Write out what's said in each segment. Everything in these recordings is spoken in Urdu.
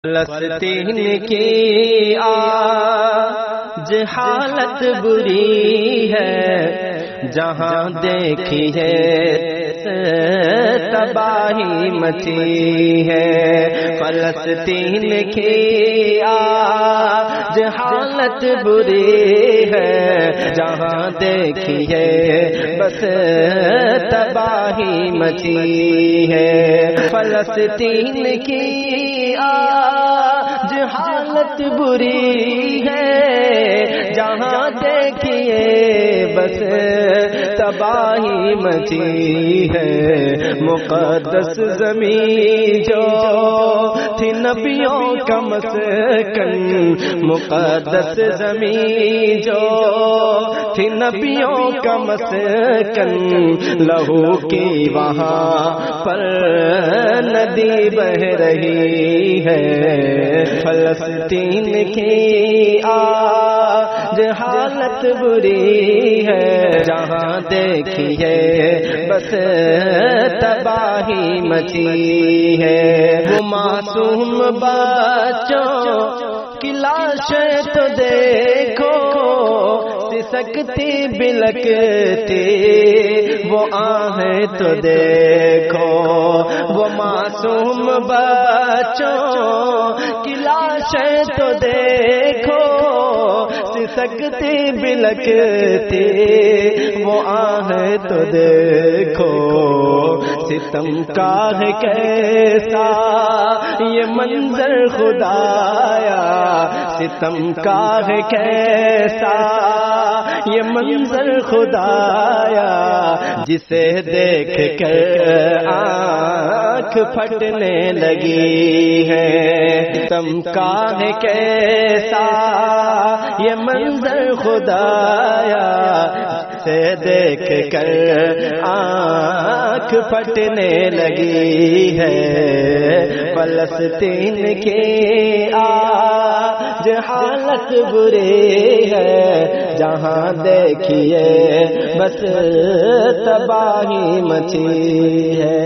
فلسطین کی آج حالت بری ہے، جہاں دیکھیے تباہی مچی ہے۔ فلسطین کی آج حالت بری ہے، جہاں دیکھیے بس تباہی مچی ہے۔ فلسطین کی آج حالت بری ہے، جہاں دیکھیے بس تباہی مچی ہے۔ مقدس زمین جو تھی نبیوں کا مسکن، مقدس زمین جو تھی نبیوں کا مسکن، لہو کی وہاں پر ندی بہ رہی ہے۔ فلسطین کی آج حالت بری ہے، جہاں دیکھیے بس تباہی مچی ہے۔ وہ معصوم بچوں کی لاشیں تو دیکھو، سکتی بلکتی وہ آہیں تو دیکھو، وہ معصوم بچوں کی لاشیں تو دیکھو، سکتی بلکتی وہ آہیں تو دیکھو۔ ستم کا ہے کیسا یہ منظر خدایا، ستم کا ہے کیسا یہ منظر خدایا، جسے دیکھ کر آنکھ پھٹنے لگی ہے۔ ستم کا ہے کیسا یہ منظر خدایا، جسے دیکھ کر آنکھ پھٹنے لگی ہے۔ فلسطین کی آج حالت بری ہے، جہاں دیکھیے بس تباہی مچی ہے۔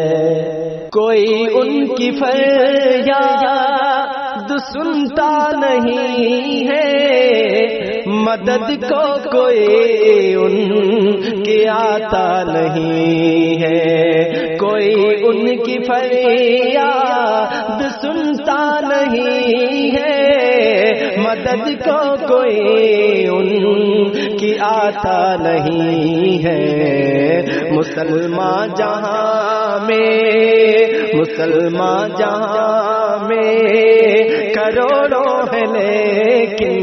کوئی ان کی فریاد سنتا نہیں ہے، مدد کو کوئی ان کی آتا نہیں ہے۔ کوئی ان کی فریاد سنتا نہیں ہے، مدد کو کوئی ان کی آتا نہیں ہے۔ مسلمان جہاں میں، مسلمان جہاں میں کروڑوں ہے لیکن،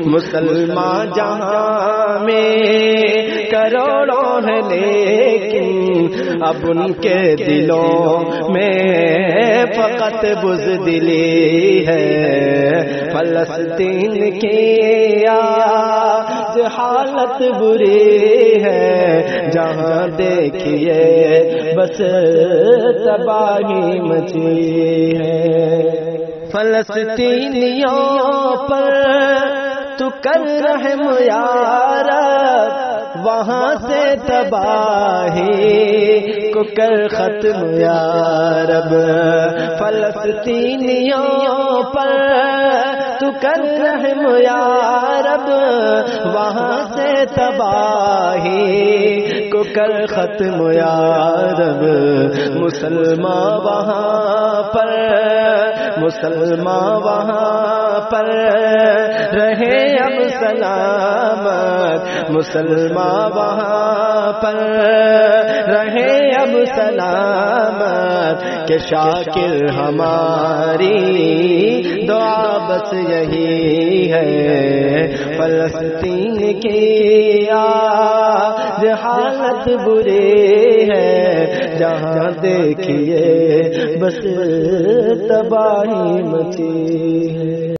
مسلمان جہاں میں کروڑوں ہے لیکن، اب ان کے دلوں میں فقط بزدلی ہے۔ فلسطین کی آج حالت بری ہے، جہاں دیکھیے بس تباہی مچی ہے۔ فلسطینیوں پر تو کر رحم یا رب، وہاں سے تباہی کو کر ختم یا رب۔ فلسطینیوں پر تو کر رحم یا رب، وہاں سے تباہی کو کر ختم یا رب۔ مسلمان وہاں پر، مسلمان وہاں پر رہے اب سلامت، مسلمان وہاں پر رہے اب سلامت، کہ شاکر ہماری دعا بس یہی ہے۔ فلسطین کی آج حالت بری ہے، جہاں دیکھیے بس تباہی مچی ہے۔